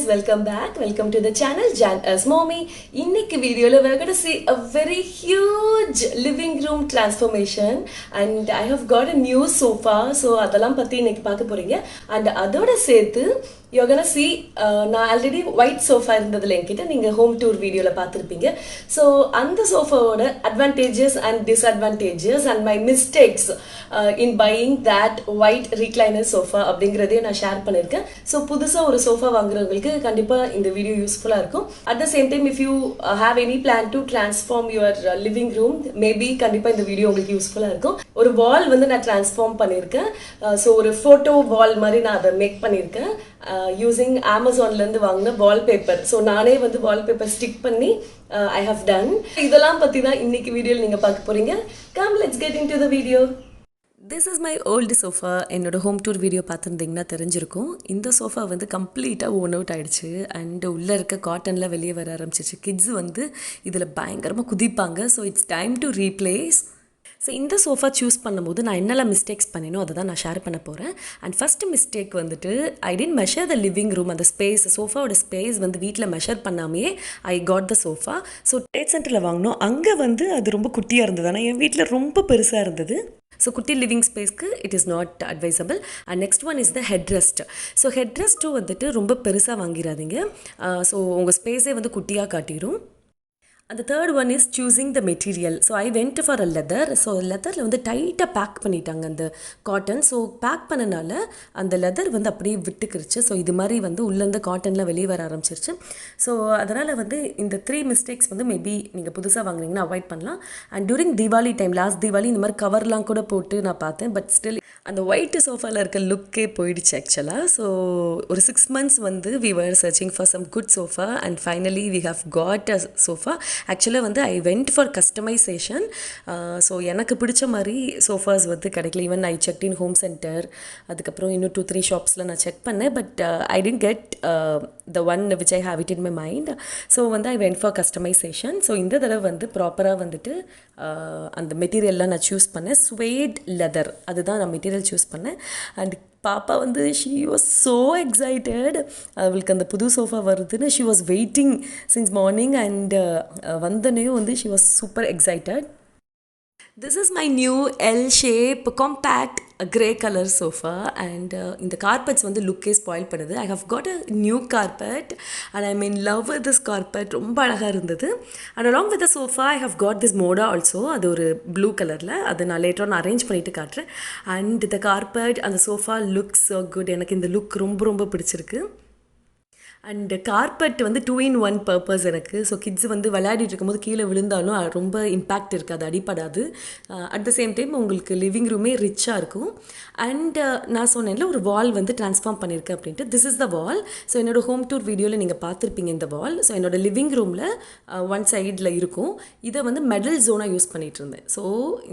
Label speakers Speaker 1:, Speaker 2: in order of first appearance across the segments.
Speaker 1: welcome back. Welcome to the channel Jan as Mommy. இன்னைக்கு வீடியோல we're going to see a very huge living room transformation and I have got a new sofa. So அதெல்லாம் பத்தி இன்னைக்கு பார்க்க போறீங்க. And அதோட சேர்த்து you're going to see நான் ஆல்ரெடி ஒயிட் சோஃபா இருந்ததுல என்கிட்ட நீங்க ஹோம் டூர் வீடியோல பார்த்திருப்பீங்க. ஸோ அந்த சோஃபாவோட advantages and disadvantages and my mistakes in buying that white recliner sofa அப்படிங்கிறதையும் நான் ஷேர் பண்ணியிருக்கேன். ஸோ புதுசாக ஒரு சோஃபா வாங்குறவங்களுக்கு கண்டிப்பாக இந்த வீடியோ யூஸ்ஃபுல்லாக இருக்கும். At the same time if you have any plan to transform your living room maybe கண்டிப்பாக இந்த வீடியோ உங்களுக்கு யூஸ்ஃபுல்லாக இருக்கும். ஒரு வால் வந்து நான் டிரான்ஸ்ஃபார்ம் பண்ணியிருக்கேன். ஸோ ஒரு ஃபோட்டோ வால் மாதிரி நான் அதை மேக் பண்ணியிருக்கேன் யூஸிங் அமேசான்லேருந்து வாங்கின வால்பேப்பர். ஸோ நானே வந்து வால்பேப்பர் ஸ்டிக் பண்ணி ஐ ஹவ் டன். இதெல்லாம் பற்றி தான் இன்னைக்கு வீடியோவில் நீங்கள் பார்க்க போகிறீங்க. Come let's get in to the video. This is my old sofa. என்னோட ஹோம் டூர் வீடியோ பார்த்துருந்தீங்கன்னா தெரிஞ்சிருக்கும். இந்த சோஃபா வந்து கம்ப்ளீட்டாக ஓன் அவுட் ஆகிடுச்சு அண்ட் உள்ளே இருக்க காட்டனில் வெளியே வர ஆரம்பிச்சிச்சு. கிட்ஸ் வந்து இதில் பயங்கரமாக குதிப்பாங்க. So it's time to replace. So இந்த சோஃபா சூஸ் பண்ணும்போது நான் என்னெல்லாம் மிஸ்டேக்ஸ் பண்ணினோ அதை தான் நான் ஷேர் பண்ண போகிறேன். அண்ட் ஃபஸ்ட்டு மிஸ்டேக் வந்துட்டு I didn't measure the living room. அந்த ஸ்பேஸ் சோஃபாவோட ஸ்பேஸ் வந்து வீட்டில் மெஷர் பண்ணாமையே I got the sofa. So trade சென்டரில் வாங்கினோம். அங்கே வந்து அது ரொம்ப குட்டியாக இருந்தது. ஆனால் என் வீட்டில் ரொம்ப பெருசாக இருந்தது. ஸோ குட்டி லிவிங் ஸ்பேஸ்க்கு it is not advisable. And next one is the headrest. So ஹெட்ரெஸ்ட்டும் வந்துட்டு ரொம்ப பெருசாக வாங்கிடாதீங்க. ஸோ உங்கள் ஸ்பேஸே வந்து குட்டியாக காட்டிடும். And the third one is choosing the material. So I went for a leather. So leatherல வந்து டைட்டாக பேக் பண்ணிட்டாங்க அந்த காட்டன். ஸோ பேக் பண்ணனால அந்த லெதர் வந்து அப்படியே விட்டுக்கிருச்சு. ஸோ இது மாதிரி வந்து உள்ளேருந்து காட்டனில் வெளியே வர ஆரம்பிச்சிருச்சு. ஸோ அதனால் வந்து இந்த 3 மிஸ்டேக்ஸ் வந்து மேபி நீங்கள் புதுசாக வாங்குனீங்கன்னா அவாய்ட் பண்ணலாம். And during Deepavali time, last Deepavali இந்த மாதிரி கவர்லாம் கூட போட்டு நான் பார்த்தேன். பட் ஸ்டில் அந்த ஒயிட் சோஃபாவில் இருக்க லுக்கே போயிடுச்சு ஆக்சுவலாக. ஸோ ஒரு 6 months வந்து we were searching for some good sofa and finally we have got a sofa. ஆக்சுவலாக வந்து I went for customisation. So எனக்கு பிடிச்ச மாதிரி சோஃபாஸ் வந்து கிடைக்கல. Even I check in home centre, அதுக்கப்புறம் இன்னும் 2-3 ஷாப்ஸில் நான் செக் பண்ணேன். But I didn't get the one which I have it in my mind. So வந்து I went for customisation. So இந்த தடவை வந்து ப்ராப்பராக வந்துட்டு அந்த மெட்டீரியல்லாம் நான் சூஸ் பண்ணேன். ஸ்வேட் லெதர் அதுதான் நான் மெட்டீரியல் சூஸ் பண்ணேன். அண்ட் பாப்பா வந்து ஷீ வாஸ் ஸோ எக்ஸைட்டட். அவளுக்கு அந்த புது சோஃபா வருதுன்னு she was waiting since morning. And வந்தனையும் வந்து she was super excited. This is my new L-shape compact grey color sofa and இந்த கார்பெட்ஸ் வந்து லுக்கே ஸ்பாயில் பண்ணுது. I have got a new carpet and I'm in love with this carpet. ரொம்ப அழகாக இருந்தது. And along with the sofa I have got this moda also. அது ஒரு blue கலரில். அது நான் லேட்டர் நான் அரேஞ்ச் பண்ணிட்டு காட்டுறேன். And the carpet and the sofa looks so good. எனக்கு இந்த லுக் ரொம்ப ரொம்ப பிடிச்சிருக்கு. அண்ட் கார்பெட் வந்து 2-in-1 பர்பஸ் எனக்கு. ஸோ கிட்ஸ் வந்து விளையாடிட்டு இருக்கும்போது கீழே விழுந்தாலும் ரொம்ப இம்பேக்ட் இருக்காது, அடிப்படாது. அட் த சேம் டைம் உங்களுக்கு லிவிங் ரூமே ரிச்சாக இருக்கும். அண்ட் நான் சொன்னேன்ல ஒரு வால் வந்து ட்ரான்ஸ்ஃபார்ம் பண்ணியிருக்கேன் அப்படின்ட்டு. This is the wall. So என்னோடய ஹோம் டூர் வீடியோவில் நீங்கள் பார்த்துருப்பீங்க இந்த வால். ஸோ என்னோடய லிவிங் ரூமில் ஒன் சைடில் இருக்கும். இதை வந்து மெடல் ஜோனாக யூஸ் பண்ணிகிட்டு இருந்தேன். ஸோ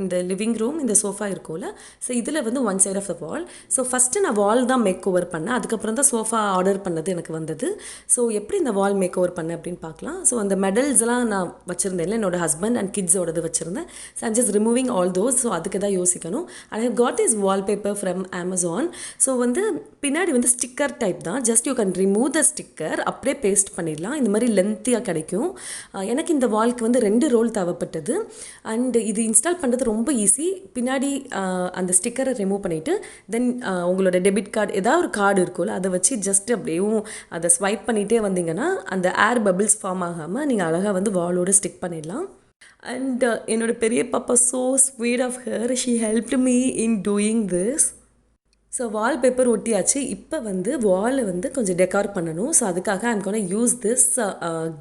Speaker 1: இந்த லிவிங் ரூம் இந்த சோஃபா இருக்கும்ல, ஸோ இதில் வந்து one side of the wall. So first நான் வால் தான் மேக் ஓவர் பண்ணேன். அதுக்கப்புறம் தான் சோஃபா ஆர்டர் பண்ணது எனக்கு வந்தது. ஸோ எப்படி இந்த வால் மேக் ஓவர் பண்ணேன் அப்படின்னு பார்க்கலாம். ஸோ அந்த மெடல்ஸ்லாம் நான் வச்சுருந்தேன், என்னோட ஹஸ்பண்ட் அண்ட் கிட்ஸோடது வச்சுருந்தேன். So I'm just removing all those. So அதுக்கு தான் யோசிக்கணும். I have got this wallpaper from Amazon. So வந்து பின்னாடி வந்து ஸ்டிக்கர் டைப் தான். Just you can remove the sticker, அப்படியே பேஸ்ட் பண்ணிடலாம். இந்த மாதிரி லென்த்தியாக கிடைக்கும். எனக்கு இந்த வால்க்கு வந்து 2 ரோல் தேவைப்பட்டது. அண்ட் இது இன்ஸ்டால் பண்ணுறது ரொம்ப ஈஸி. பின்னாடி அந்த ஸ்டிக்கரை ரிமூவ் பண்ணிவிட்டு தென் உங்களோட டெபிட் கார்டு ஏதாவது ஒரு கார்டு இருக்கும்ல, அதை வச்சு ஜஸ்ட் அப்படியும் அதை ஸ்வைப் பண்ணிகிட்டே வந்தீங்கன்னா அந்த ஏர் பபிள்ஸ் ஃபார்ம் ஆகாமல் நீங்கள் அழகாக வந்து வாலோடு ஸ்டிக் பண்ணிடலாம். அண்ட் என்னோட பெரிய பாப்பா so sweet of her, she helped me in doing this. So wallpaper ஒட்டியாச்சு. இப்போ வந்து வாலை வந்து கொஞ்சம் டெக்கார் பண்ணணும். ஸோ அதுக்காக I'm gonna use this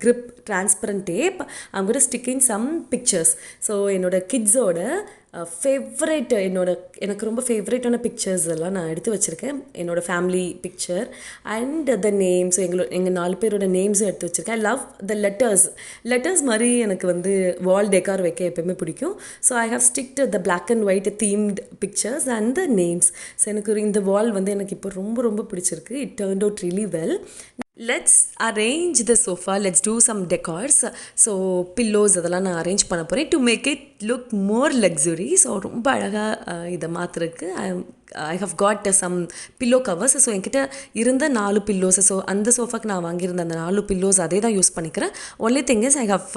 Speaker 1: grip transparent tape. I'm going to stick in some pictures. So என்னோட கிட்ஸோட ஃபேவரேட் எனக்கு ரொம்ப ஃபேவரேட்டான பிக்சர்ஸ் எல்லாம் நான் எடுத்து வச்சுருக்கேன். என்னோடய family picture and the names, எங்கள் 4 பேரோட நேம்ஸும் எடுத்து வச்சுருக்கேன். ஐ லவ் த லெட்டர்ஸ் மாதிரி எனக்கு வந்து வால் டெக்கார் வைக்க எப்போயுமே பிடிக்கும். So I have stuck the black and white themed pictures and the names. So எனக்கு இந்த வால் வந்து எனக்கு இப்போ ரொம்ப ரொம்ப பிடிச்சிருக்கு. It turned out really well. Let's arrange the sofa. Let's do some decors. So pillows அதெல்லாம் நான் அரேஞ்ச் பண்ண போகிறேன் to make it look more luxury. So ரொம்ப அழகாக இதை மாற்றுறதுக்கு I have got some pillow covers. So என்கிட்ட இருந்த 4 பில்லோஸ், ஸோ அந்த சோஃபாக்கு நான் வாங்கியிருந்த அந்த 4 பில்லோஸ் அதே தான் யூஸ் பண்ணிக்கிறேன். Only thing is I have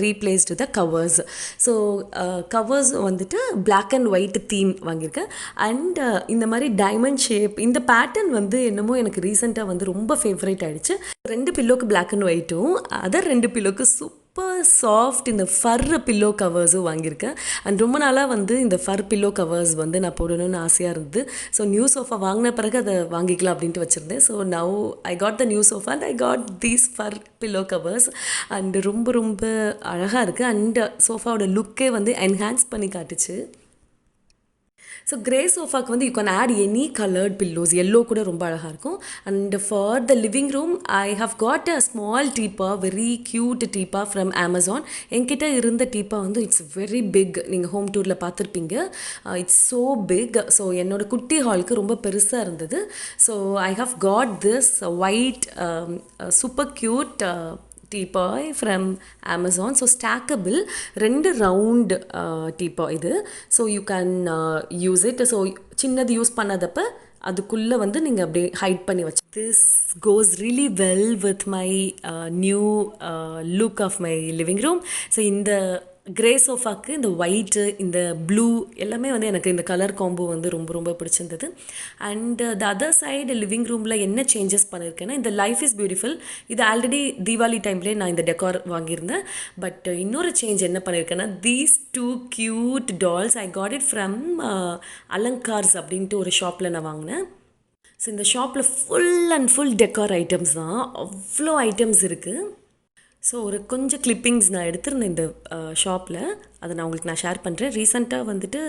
Speaker 1: replaced the covers. So covers வந்துட்டு பிளாக் அண்ட் ஒயிட் தீம் வாங்கியிருக்கேன். அண்ட் இந்த மாதிரி டைமண்ட் ஷேப் இந்த பேட்டர்ன் வந்து என்னமோ எனக்கு ரீசெண்டாக வந்து ரொம்ப ஃபேவரேட் ஆகிடுச்சு. 2 பில்லோக்கு பிளாக் அண்ட் ஒயிட்டும், அதர் 2 பில்லோக்கு சூப்பர் சாஃப்ட் இந்த ஃபர் பில்லோ கவர்ஸும் வாங்கியிருக்கேன். அண்ட் ரொம்ப நாளாக வந்து இந்த ஃபர் பில்லோ கவர்ஸ் வந்து நான் போடணும்னு ஆசையாக இருந்தது. ஸோ நியூ சோஃபா வாங்கின பிறகு அதை வாங்கிக்கலாம் அப்படின்ட்டு வச்சுருந்தேன். So now I got the new sofa and I got these fur pillow covers. And ரொம்ப ரொம்ப அழகாக இருக்குது. அண்ட் சோஃபாவோட லுக்கே வந்து என்ஹான்ஸ் பண்ணி காட்டுச்சு. ஸோ கிரே சோஃபாக்கு வந்து you can add any coloured pillows. Yellow கூட ரொம்ப அழகாக இருக்கும். And for the living room I have got a small teapoy, very cute teapoy from Amazon. என்கிட்ட இருந்த டீப்பா வந்து இட்ஸ் வெரி பிக். நீங்கள் ஹோம் டூரில் பார்த்துருப்பீங்க. It's so big. ஸோ என்னோடய குட்டி ஹாலுக்கு ரொம்ப பெருசாக இருந்தது. So I have got this white super cute teapoy from Amazon. So stackable 2 round teapoy இது. So you can use it. So சின்னது யூஸ் பண்ணாதப்ப அதுக்குள்ளே வந்து நீங்கள் அப்படியே ஹைட் பண்ணி வச்சு. This goes really well with my new look of my living room. So இந்த கிரே சோஃபாக்கு இந்த ஒயிட்டு இந்த ப்ளூ எல்லாமே வந்து எனக்கு இந்த கலர் காம்போ வந்து ரொம்ப ரொம்ப பிடிச்சிருந்தது. And the other side living ரூமில் என்ன சேஞ்சஸ் பண்ணியிருக்கேன்னா, இந்த லைஃப் இஸ் பியூட்டிஃபுல் இது ஆல்ரெடி தீபாவளி டைம்லேயே நான் இந்த டெக்கார் வாங்கியிருந்தேன். பட் இன்னொரு சேஞ்ச் என்ன பண்ணியிருக்கேன்னா, these 2 cute dolls I got it from Alankars அப்படின்ட்டு ஒரு ஷாப்பில் நான் வாங்கினேன். ஸோ இந்த ஷாப்பில் full and full decor items தான். அவ்வளோ ஐட்டம்ஸ் இருக்குது. ஸோ ஒரு கொஞ்சம் கிளிப்பிங்ஸ் நான் எடுத்திருந்தேன் இந்த ஷாப்பில். அதை நான் உங்களுக்கு ஷேர் பண்ணுறேன். ரீசெண்டாக வந்துட்டு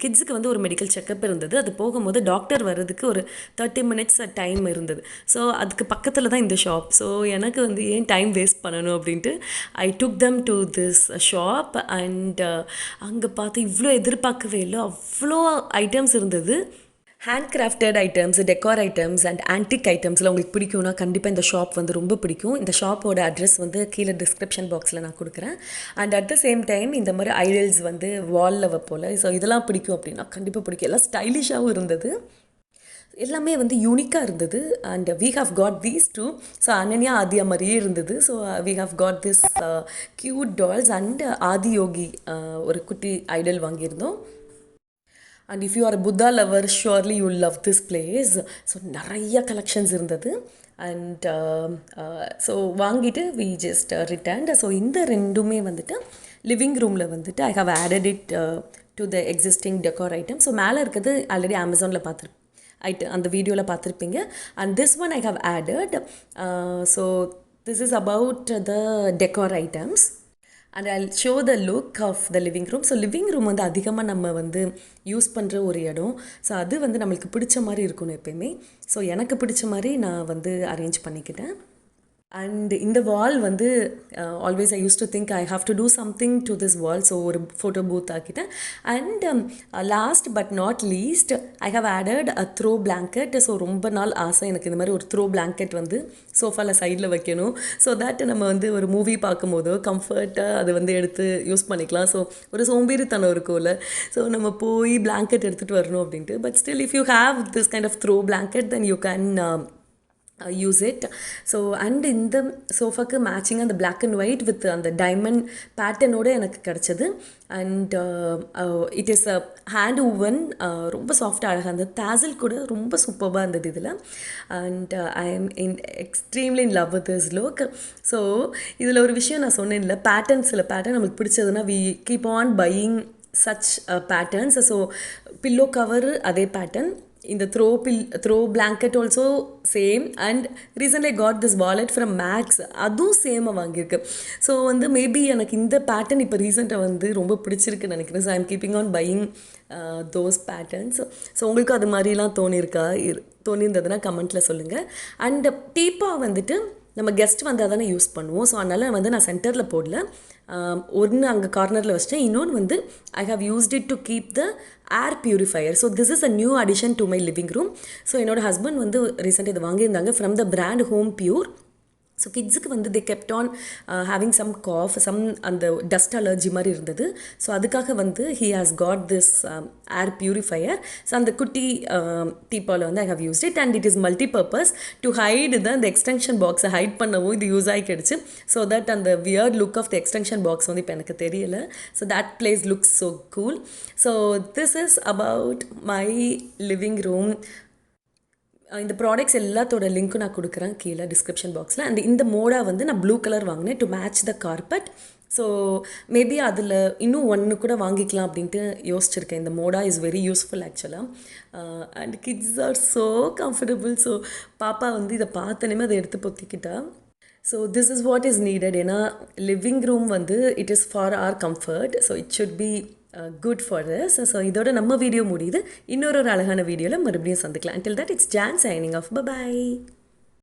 Speaker 1: கிட்ஸுக்கு வந்து ஒரு மெடிக்கல் செக்கப் இருந்தது. அது போகும்போது டாக்டர் வர்றதுக்கு ஒரு 30 மினிட்ஸ் டைம் இருந்தது. ஸோ அதுக்கு பக்கத்தில் தான் இந்த ஷாப். ஸோ எனக்கு வந்து ஏன் டைம் வேஸ்ட் பண்ணணும் அப்படின்ட்டு I took them to this shop. And அங்கே பார்த்து இவ்வளோ எதிர்பார்க்கவே இல்லை, அவ்வளோ ஐட்டம்ஸ் இருந்தது. Hand crafted items, decor items and antique ஐட்டம்ஸில் உங்களுக்கு பிடிக்கும்னா கண்டிப்பாக இந்த ஷாப் வந்து ரொம்ப பிடிக்கும். இந்த ஷாப்போட அட்ரஸ் வந்து கீழே டிஸ்கிரிப்ஷன் பாக்ஸில் நான் கொடுக்குறேன். And at the same time இந்த மாதிரி ஐடல்ஸ் வந்து வாலில் வைப்போல். ஸோ இதெல்லாம் பிடிக்கும் அப்படின்னா கண்டிப்பாக பிடிக்கும். எல்லாம் ஸ்டைலிஷாகவும் இருந்தது, எல்லாமே வந்து யூனிக்காக இருந்தது. And we have got these 2. So Ananya Aadhya மாதிரியே இருந்தது. So we have got this cute dolls and Adiyogi ஒரு குட்டி ஐடல் வாங்கியிருந்தோம். And if you are Buddha lover surely you love this place. So நிறைய கலெக்ஷன்ஸ் இருந்தது. அண்ட் ஸோ வாங்கிட்டு வி ஜஸ்ட் ரிட்டர்ன்ட். ஸோ இந்த ரெண்டுமே வந்துட்டு லிவிங் ரூமில் வந்துட்டு I have added it to the existing decor item. So மேலே இருக்கிறது ஆல்ரெடி அமேசானில் அந்த வீடியோவில் பார்த்துருப்பீங்க. And this one I have added. So this is about the decor items. And I show the look of the living room. So living room வந்து அதிகமாக நம்ம வந்து யூஸ் பண்ணுற ஒரு இடம். ஸோ அது வந்து நம்மளுக்கு பிடிச்ச மாதிரி இருக்கணும் எப்பயுமே. ஸோ எனக்கு பிடிச்ச மாதிரி நான் வந்து அரேஞ்ச் பண்ணிக்கிட்டேன். அண்ட் இந்த வால் வந்து always I use to think I have to do something to this wall. So ஒரு ஃபோட்டோ பூத் ஆக்கிட்டேன். And last but not least I have added a throw blanket. So ரொம்ப நாள் ஆசை எனக்கு இந்த மாதிரி ஒரு த்ரோ பிளாங்கெட் வந்து சோஃபாவில் சைடில் வைக்கணும். ஸோ தட் நம்ம வந்து ஒரு மூவி பார்க்கும்போதோ கம்ஃபர்ட்டாக அதை வந்து எடுத்து யூஸ் பண்ணிக்கலாம். ஸோ ஒரு சோம்பேறித்தனம் இருக்கும்ல, ஸோ நம்ம போய் பிளாங்கெட் எடுத்துகிட்டு வரணும் அப்படின்ட்டு. But still if you have this kind of throw blanket then you can use it. So and இந்த சோஃபாக்கு மேட்சிங்காக அந்த பிளாக் அண்ட் ஒயிட் வித் அந்த டைமண்ட் பேட்டர்னோடு எனக்கு கிடச்சிது. And it is a hand woven, ரொம்ப சாஃப்டாக அழகாக இருந்தது. தாசில் கூட ரொம்ப சூப்பராக இருந்தது இதில். And I am extremely in love with this look. So இதில் ஒரு விஷயம் நான் சொன்னேன் இல்லை, சில பேட்டர்ன் நம்மளுக்கு பிடிச்சதுன்னா we keep on buying such patterns. So pillow cover அதே பேட்டர்ன், இந்த throw blanket also same. And recently got this wallet from Max, அதுவும் சேமாக வாங்கியிருக்கு. ஸோ வந்து மேபி எனக்கு இந்த பேட்டர்ன் இப்போ ரீசெண்டாக வந்து ரொம்ப பிடிச்சிருக்குன்னு நினைக்கிறேன். So I am keeping on buying those patterns. So உங்களுக்கு அது மாதிரிலாம் தோணியிருந்ததுன்னா கமெண்ட்டில் சொல்லுங்கள். அண்ட் டீப்பா வந்துட்டு நம்ம கெஸ்ட் வந்தால் தானே யூஸ் பண்ணுவோம். ஸோ அதனால் வந்து நான் சென்டரில் போடல, ஒன்று அங்கே கார்னரில் வச்சிட்டேன். இன்னொன்று வந்து I have used it to keep the air purifier. So this is a new addition to my living room. So என்னோட ஹஸ்பண்ட் வந்து ரீசெண்டாக இது வாங்கியிருந்தாங்க from the brand Home Pure. So கிட்ஸுக்கு வந்து they kept on having some cough some அந்த dust allergy மாதிரி இருந்தது. ஸோ அதுக்காக வந்து he has got this air purifier. So அந்த குட்டி டீப்பாவில் வந்து I have used it and it is multi purpose to hide தான் அந்த எக்ஸ்டென்ஷன் பாக்ஸை ஹைட் பண்ணவும் இது யூஸ் ஆகிடுச்சு. ஸோ தட் அந்த weird look of the extension box வந்து இப்போ எனக்கு தெரியல. So that place looks so cool. So this is about my living room. இந்த ப்ராடக்ட்ஸ் எல்லாத்தோட லிங்க்கும் நான் கொடுக்குறேன் கீழே டிஸ்கிரிப்ஷன் பாக்ஸில். அண்ட் இந்த மோடா வந்து நான் ப்ளூ கலர் வாங்கினேன் to match the carpet. So maybe அதில் இன்னும் ஒன்று கூட வாங்கிக்கலாம் அப்படின்ட்டு யோசிச்சிருக்கேன். இந்த மோடா இஸ் வெரி யூஸ்ஃபுல் ஆக்சுவலாக. And kids are so comfortable. So பாப்பா வந்து இதை பார்த்தோன்னே அதை எடுத்து பொத்திக்கிட்டா. So this is what is needed. ஏன்னா லிவிங் ரூம் வந்து it is for our comfort. So it should be good for us. So இதோட நம்ம வீடியோ முடியுது. இன்னொரு அழகான வீடியோவில் மறுபடியும் சந்திக்கலாம். Until that, it's Jan signing off. Bye bye.